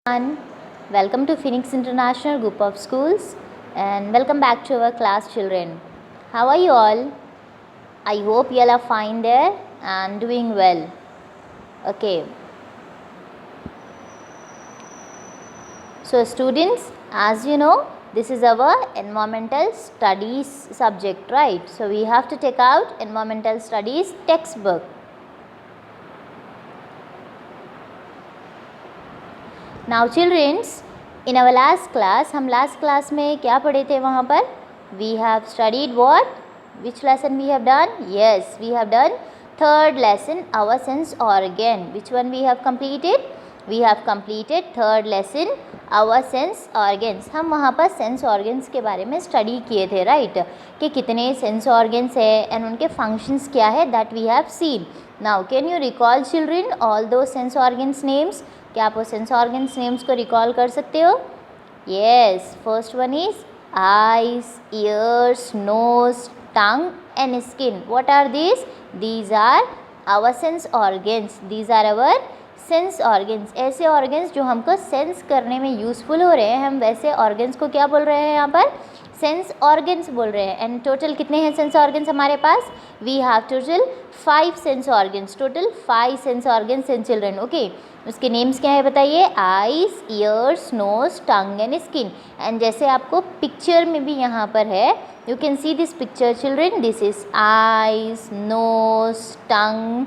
everyone. Welcome to Phoenix International Group of Schools and welcome back to our class children. How are you all? I hope you all are fine there and doing well. Okay. So students, as you know, this is our environmental studies subject, right? So we have to take out environmental studies textbook. Now childrens, in our last class, हम last class में क्या पढ़े थे वहाँ पर? We have studied what? Which lesson we have done? Yes, we have done third lesson, our sense organ. Which one we have completed? We have completed third lesson, our sense organs. हम वहाँ पर sense organs के बारे में study किए थे, right? कि कितने sense organs है and उनके functions क्या है that we have seen. Now, can you recall children all those sense organs names? क्या आप वो सेंस ऑर्गन्स नेम्स को रिकॉल कर सकते हो? Yes, first one is eyes, ears, nose, tongue and skin. What are this? These are our sense organs. These are our sense organs. ऐसे organs जो हमको सेंस करने में यूज़फुल हो रहे हैं, हम वैसे ऑर्गन्स को क्या बोल रहे हैं यहाँ पर? सेंस ऑर्गन्स बोल रहे हैं. एंड टोटल कितने हैं सेंस ऑर्गन्स हमारे पास? We have total 5 sense organs. Total 5 sense organs in children. Okay, उसके नेम्स क्या है बताइए? Eyes, ears, nose, tongue and skin. And जैसे आपको पिक्चर में भी यहाँ पर है, you can see this picture children. This is eyes, nose, tongue,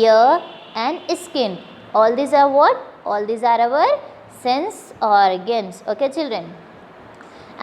ear and skin. All these are what? All these are our sense organs. Okay children,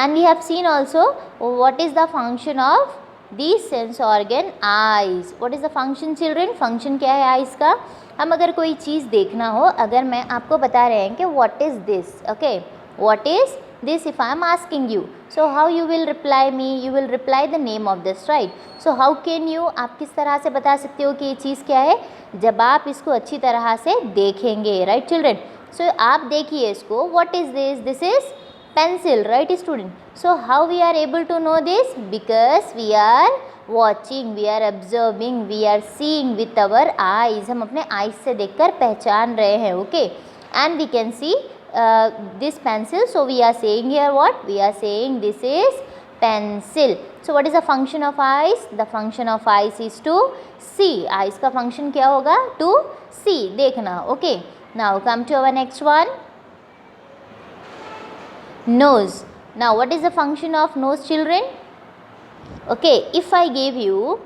and we have seen also what is the function of these sense organ. Eyes. What is the function children? Function क्या है eyes का? हम अगर कोई चीज़ देखना हो, अगर मैं आपको बता रहे हैं कि what is this, okay, what is this if I am asking you, so how you will reply me? You will reply the name of this, right? So how can you, आप किस तरह से बता सकते हो कि ये चीज़ क्या है? जब आप इसको अच्छी तरह से देखेंगे, राइट चिल्ड्रन? सो आप देखिए इसको. What is this? This is pencil, right student? So how we are able to know this? Because we are watching, we are observing, we are seeing with our eyes. हम अपने eyes से देखकर पहचान रहे हैं. Okay, and we can see this pencil. So we are saying here what? We are saying this is pencil. So what is the function of eyes? The function of eyes is to see. Eyes का function क्या होगा? To see, देखना. Okay, now come to our next one, nose. Now what is the function of nose children? Okay, if I give you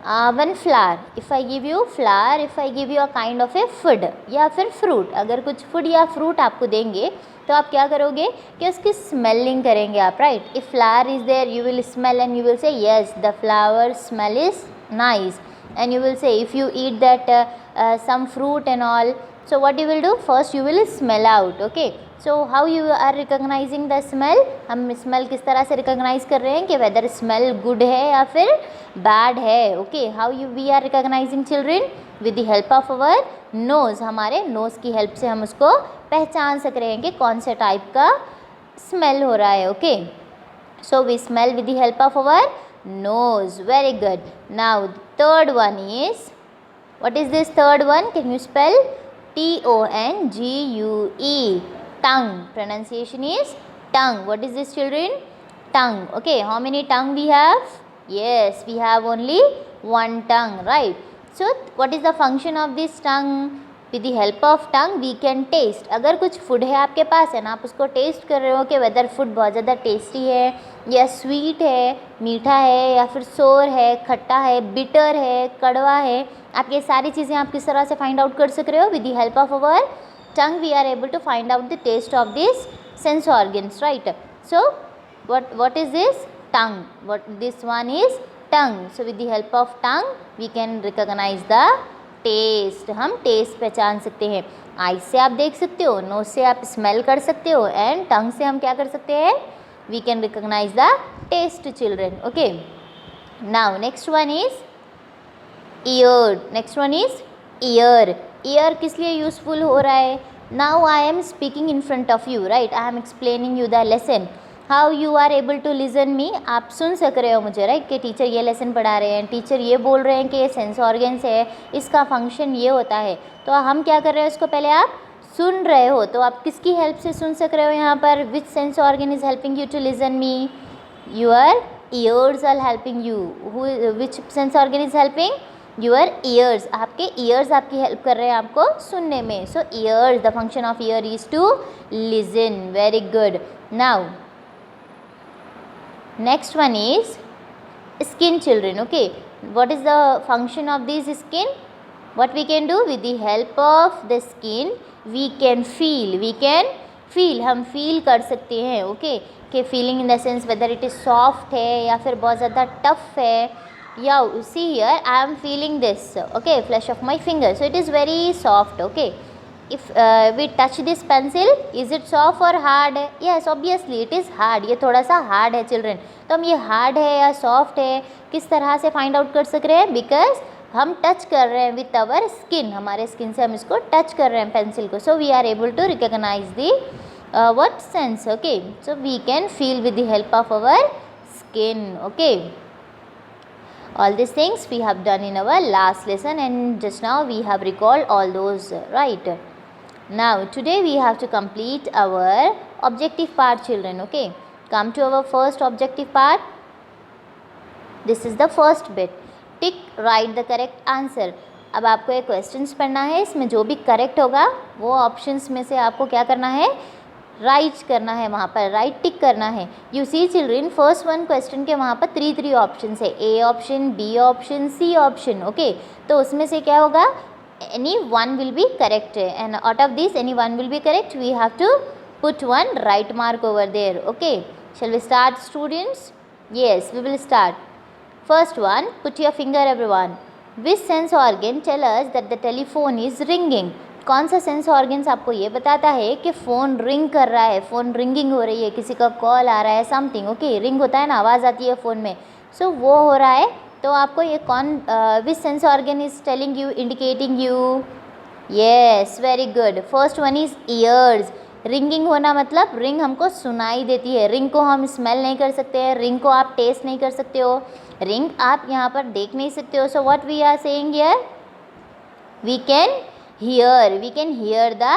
one flower, if I give you flower, if I give you a kind of a food या फिर fruit, अगर कुछ food या fruit आपको देंगे तो आप क्या करोगे कि उसकी स्मेलिंग करेंगे आप, right? If flower is there you will smell and you will say yes the flower smell is nice. And you will say if you eat that some fruit and all, so what you will do? First you will smell out. Okay, so how you are recognizing the smell? हम smell किस तरह से recognize कर रहे हैं कि whether smell good है या फिर bad है. Okay, how you we are recognizing children? With the help of our nose. हमारे nose की help से हम उसको पहचान सक रहे हैं कि कौन से type का smell हो रहा है. Okay, so we smell with the help of our nose. Very good. Now third one is, what is this third one? Can you spell? Tongue. Tongue. Pronunciation is tongue. What is this children? Tongue. Okay, how many tongue we have? Yes, we have only one tongue, right? So what is the function of this tongue? With the help of tongue we can taste. अगर कुछ food है आपके पास है ना, आप उसको test कर रहे हो कि वेदर फूड बहुत ज़्यादा टेस्टी है या स्वीट है, मीठा है या फिर सोर है, खट्टा है, बिटर है, कड़वा है, आप ये सारी चीज़ें आप किस तरह से फाइंड आउट कर सक रहे हो? With the help of our tongue we are able to find out the taste of this sense organs, right? So what is this? Tongue. What this one is? Tongue. So with the help of tongue we can recognize the taste. हम test पहचान सकते हैं. Eyes से आप देख सकते हो, knows से आप स्मेल कर सकते हो एंड टंग से हम क्या कर सकते हैं? We can recognise the taste children. Okay, now next one is ear. Next one is ear. Ear किस लिए यूजफुल हो रहा है? Now I am speaking in front of you, right? I am explaining you the lesson. How you are able to listen me? आप सुन सक रहे हो मुझे, राइट? कि टीचर ये लेसन पढ़ा रहे हैं, टीचर ये बोल रहे हैं कि ये सेंस ऑर्गन्स है, इसका फंक्शन ये होता है. तो हम क्या कर रहे हैं, इसको पहले आप सुन रहे हो तो आप किसकी हेल्प से सुन सक रहे हो यहाँ पर? Which sense organ is helping you to listen me? Your ears are helping you. Which sense organ is helping? Your ears. आपके ईयर्स आपकी हेल्प कर रहे हैं आपको सुनने में. So ears, the function of ear is to listen. Very good. Now next one is skin, children. Okay, what is the function of this skin? What we can do with the help of the skin? We can feel. हम feel कर सकते हैं. Okay, कि feeling in the sense whether it is soft है या फिर बहुत ज़्यादा tough है. या see here, I am feeling this. Okay, flesh of my finger, so it is very soft. Okay, if we touch this pencil, is it soft or hard? Yes, obviously it is hard. ये थोड़ा सा hard है children. तो हम ये hard है या soft है किस तरह से find out कर सक रहे हैं? Because हम टच कर रहे हैं with our skin. हमारे स्किन से हम इसको टच कर रहे हैं पेंसिल को. So we are able to recognize the what sense? Okay, so we can feel with the help of our skin. Okay, all these things we have done in our last lesson, and just now we have recalled all those, right? Now today we have to complete our objective part, children. Okay, come to our first objective part. This is the first bit. Tick, write the correct answer. अब आपको एक questions पढ़ना है. इसमें जो भी correct होगा वो ऑप्शंस में से आपको क्या करना है? राइट करना है. वहाँ पर राइट टिक करना है. You see children, first one question के वहाँ पर थ्री ऑप्शन है. A option, B option, C option. Okay, तो उसमें से क्या होगा? any one will be correct, and out of this any one will be correct. We have to put one right mark over there. Okay, shall we start, students? Yes, we will start. First one, put your finger everyone. Which sense organ tell us that the telephone is ringing? कौन सा sense organs आपको ये बताता है कि phone ring कर रहा है, फ़ोन रिंगिंग हो रही है, किसी का कॉल आ रहा है, समथिंग. ओके, रिंग होता है ना, आवाज़ आती है फ़ोन में. सो वो हो रहा है. तो आपको ये कौन which sense organ is telling you, indicating you? Yes, very good. First one is ears. Ringing होना मतलब रिंग हमको सुनाई देती है. रिंग को हम स्मेल नहीं कर सकते हैं, रिंग को आप टेस्ट नहीं कर सकते हो, रिंग आप यहाँ पर देख नहीं सकते हो. So what we are saying here? We can hear the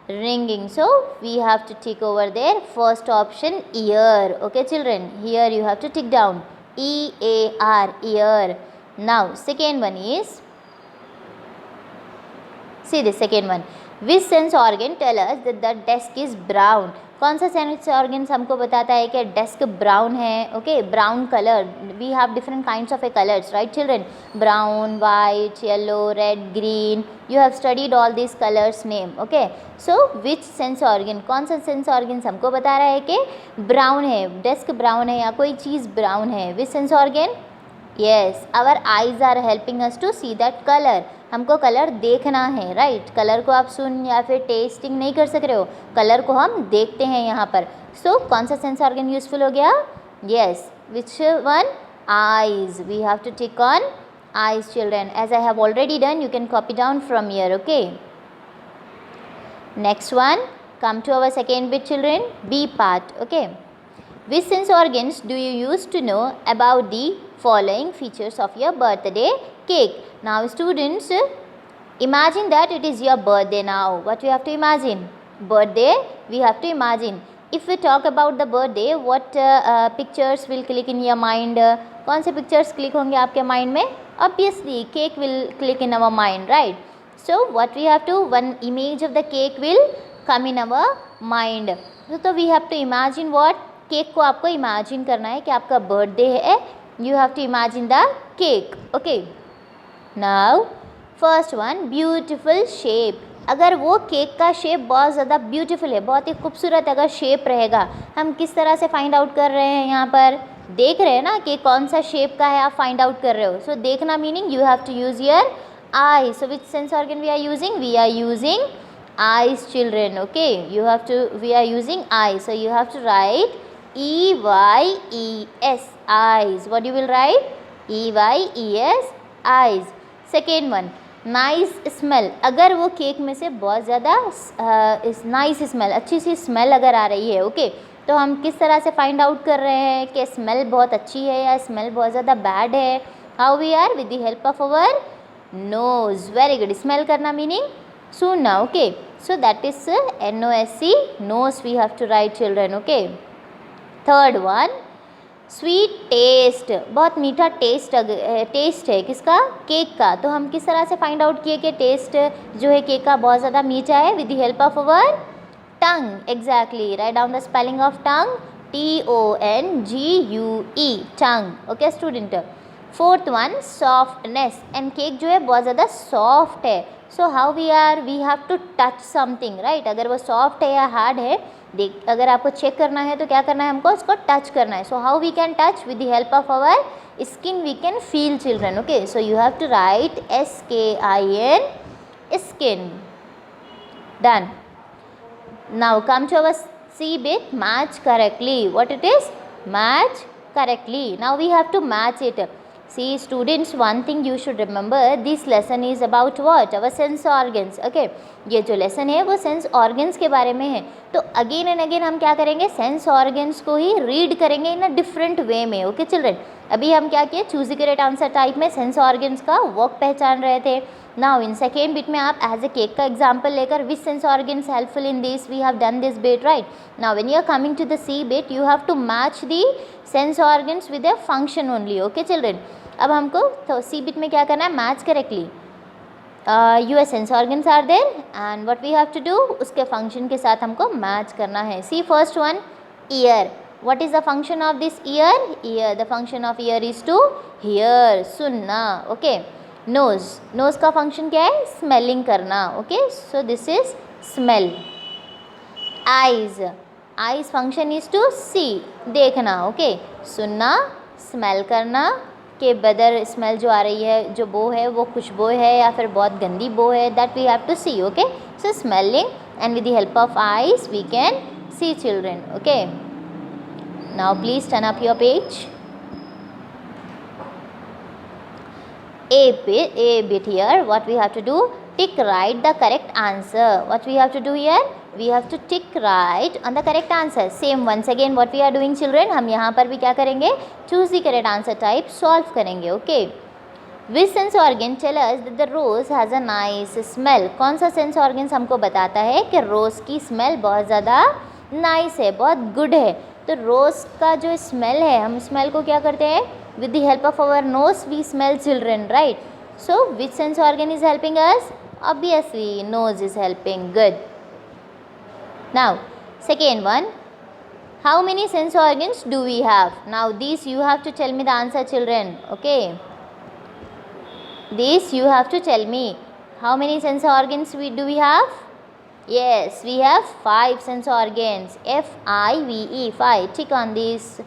ringing. So we have to tick over there. First option, ear. Okay children, here you have to tick down. E-A-R, ear. Now second one is, see the second one. Which sense organ tell us that the desk is brown? कौन सा sense organs हमको बताता है कि desk brown है? Okay, brown colour. We have different kinds of a colours, right children? Brown, white, yellow, red, green. You have studied all this colours name. Okay, so which sense organ, कौन सा sense organs हमको बता रहा है कि brown है, desk brown है या कोई चीज़ ब्राउन है? Which sense organ? Yes, our eyes are helping us to see that colour. हमको कलर देखना है, राइट? कलर को आप सुन या फिर टेस्टिंग नहीं कर सक रहे हो, कलर को हम देखते हैं यहाँ पर. सो कौन सा सेंस ऑर्गन यूजफुल हो गया? Yes, which one? Eyes. We have to tick on eyes children. As I have already done, you can copy down from here. Okay, next one, come to our second bit children, B part. Okay, which sense organs do you use to know about the following features of your birthday cake? Now students, imagine that it is your birthday now. What we have to imagine? Birthday, we have to imagine. If we talk about the birthday, what pictures will click in your mind? कौन से pictures click होंगे आपके mind में? Obviously, cake will click in our mind, right? So what we have to, one image of the cake will come in our mind. So we have to imagine what? Cake को आपको imagine करना है कि आपका birthday है. You have to imagine the cake. Okay, now first one, beautiful shape. अगर वो cake का शेप बहुत ज़्यादा ब्यूटीफुल है, बहुत ही खूबसूरत अगर शेप रहेगा, हम किस तरह से फाइंड आउट कर रहे हैं? यहाँ पर देख रहे हैं ना कि कौन सा शेप का है, आप फाइंड आउट कर रहे हो. सो देखना meaning you have to use your eye. So which sense organ we are using? We are using eyes children. Okay, you have to, we are using eyes, so you have to write E-Y-E-S, eyes. What you will write? E-Y-E-S, eyes. Second one, nice smell. अगर वो cake में से बहुत ज़्यादा nice smell, अच्छी सी smell अगर आ रही है, ओके, तो हम किस तरह से फाइंड आउट कर रहे हैं कि स्मेल बहुत अच्छी है या स्मेल बहुत ज़्यादा बैड है? How we are? With the help of our nose. Very good. Smell करना मीनिंग सूंघना. Okay, So that is NOSE, nose we have to write children. Okay. Third one, sweet taste, बहुत मीठा test है किसका, cake का। तो हम किस तरह से फाइंड आउट किए कि टेस्ट जो है केक का बहुत ज़्यादा मीठा है, with the help of our tongue. Exactly, write down the spelling of tongue, TONGUE, tongue. Okay student. Fourth one, softness, and cake जो है बहुत ज़्यादा सॉफ्ट है। So how we have to touch something, right. अगर वो soft है या hard है, देख अगर आपको चेक करना है तो क्या करना है, हमको उसको टच करना है। So how we can touch, with the help of our skin we can feel children. Okay, so you have to write SKIN, skin. Done. Now come to our C bit, match correctly. What it is? Match correctly. Now we have to match it. See students, one thing you should remember, this lesson is about what? Our sense organs. Okay, ये जो lesson है वो sense organs के बारे में है। तो again and again हम क्या करेंगे, sense organs को ही read करेंगे in a different way में। Okay children, अभी हम क्या किए, choose the correct answer type में sense organs का work पहचान रहे थे। नाउ इन सेकेंड बिट में आप एज ए केक का एग्जाम्पल लेकर which sense organs helpful in this, we have done this bit, right. Now when you are coming to the C bit, you have to match the sense organs with a function only. Okay children, अब हमको तो C bit में क्या करना है, match correctly. Your sense organs are there and what we have to do, उसके function के साथ हमको मैच करना है। See first one, ear. What is the function of this ear? Ear, the function of ear is to hear, सुनना। Okay, nose, nose का function क्या है, smelling करना। Okay, so this is smell। eyes, eyes function is to see, देखना। Okay, सुनना, smell करना कि weather smell जो आ रही है, जो बो है वो खुशबू है या फिर बहुत गंदी बो है, that we have to see। Okay, so smelling and with the help of eyes we can see children। Okay, now please turn up your page। A bit here, what we have to do, tick right the correct answer। What we have to do here, we have to tick right on the correct answer। Same once again what we are doing children, हम यहाँ पर भी क्या करेंगे, choose the correct answer type, solve करेंगे। Okay, which sense organ tell us that the rose has a nice smell। कौन सा sense organs हमको बताता है कि रोज़ की स्मेल बहुत ज़्यादा नाइस है, बहुत गुड है। तो रोज़ का जो स्मेल है, हम स्मेल को क्या करते हैं, with the help of our nose we smell children, right। so which sense organ is helping us, obviously nose is helping। good। now second one, how many sense organs do we have? now these you have to tell me the answer children। okay, this you have to tell me how many sense organs do we have? yes, we have 5 sense organs, FIVE, 5। tick on this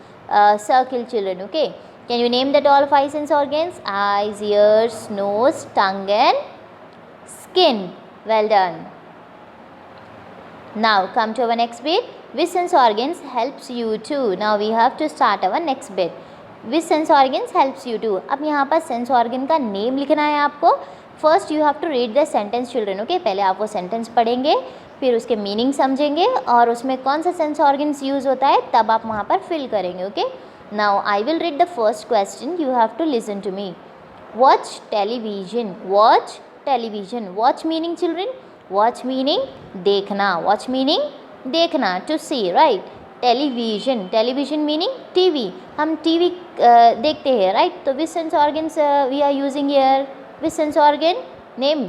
circle children। okay, can you name that all 5 sense organs? eyes, ears, nose, tongue and skin। well done। now come to our next bit, which sense organs helps you to। now we have to start our next bit, which sense organs helps you to। अब यहाँ पर sense organ का name लिखना है आपको। First you have to read the sentence children. Okay, पहले आप वो सेंटेंस पढ़ेंगे, फिर उसके मीनिंग समझेंगे और उसमें कौन सा सेंस ऑर्गन्स यूज़ होता है तब आप वहाँ पर फिल करेंगे। Okay, now I will read the first question, you have to listen to me. Watch television, watch television. Watch meaning children, watch meaning देखना, वॉच मीनिंग देखना, to see, right. Television, television meaning TV, हम TV देखते हैं, राइट। तो which sense organs we are using here, which sense organ? name,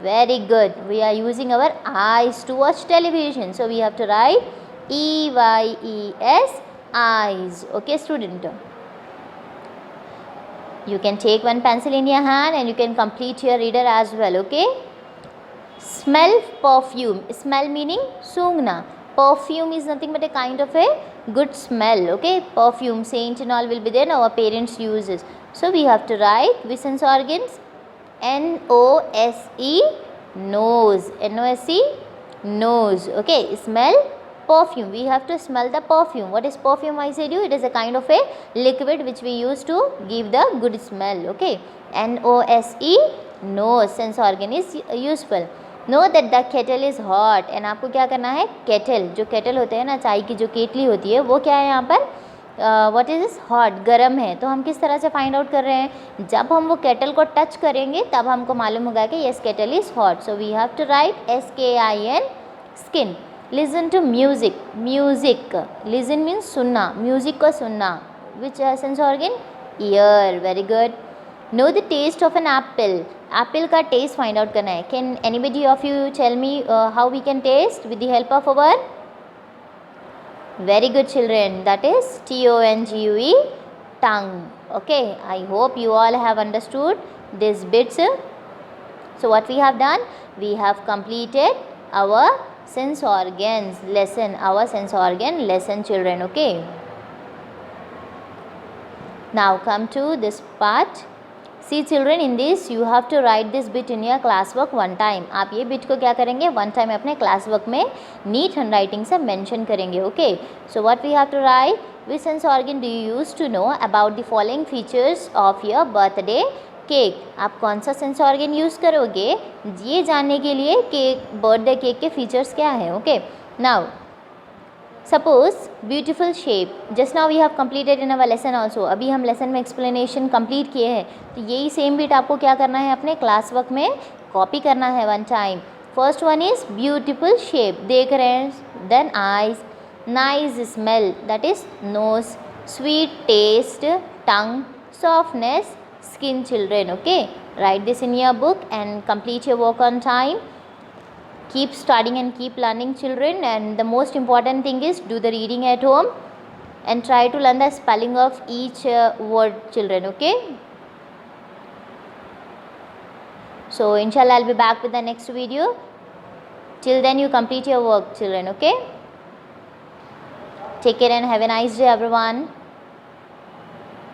very good, we are using our eyes to watch television, so we have to write EYES, eyes। okay student, you can take one pencil in your hand and you can complete your reader as well। okay, smell perfume, smell meaning सूंघना, perfume is nothing but a kind of a good smell। okay, perfume, saint and all will be there, our parents uses, so we have to write which sense organs, NOSE, nose, NOSE, nose। okay, smell perfume, we have to smell the perfume। what is perfume? I said you, it is a kind of a liquid which we use to give the good smell। okay, NOSE, nose sense organ is useful। know that the kettle is hot, and आपको क्या करना है, kettle, जो kettle होते हैं ना, चाय की जो केतली होती है वो क्या है यहाँ पर व्हाट इज दिस, हॉट, गर्म है। तो हम किस तरह से फाइंड आउट कर रहे हैं, जब हम वो केटल को टच करेंगे तब हमको मालूम होगा कि yes kettle is hot. So we have to write SKIN, skin. Listen to music, music, listen means सुनना, म्यूज़िक को सुनना। Which sense organ, ear, very good. Know the taste of an apple, apple का taste find out करना है। Can anybody of you tell me how we can taste with the help of our, very good children, that is TONGUE, tongue. Okay, I hope you all have understood these bits. So what we have done, we have completed our sense organs lesson, our sense organ lesson children. Okay, now come to this part. See children, in this you have to write this bit in your class work one time. आप ये bit को क्या करेंगे, one time अपने class work में neat handwriting से mention करेंगे. Okay, so what we have to write, which sense organ do you use to know about the following features of your birthday cake. आप कौन सा सेंस ऑर्गन यूज़ करोगे ये जानने के लिए कि बर्थडे केक के फीचर्स क्या हैं. Okay, now suppose beautiful shape, just now we have completed in our lesson also. अभी हम लेसन में एक्सप्लेनेशन कंप्लीट किए हैं, तो यही सेम बिट आपको क्या करना है, अपने क्लास वर्क में कॉपी करना है one time. First one is beautiful shape, देख रहे हैं. Then eyes, nice smell, that is nose, sweet taste, tongue, softness, skin children. Okay, write this in your book and complete your work on time. Keep studying and keep learning children, and the most important thing is do the reading at home and try to learn the spelling of each word children. Okay, so inshallah I'll be back with the next video. Till then you complete your work children. Okay, take care and have a nice day everyone.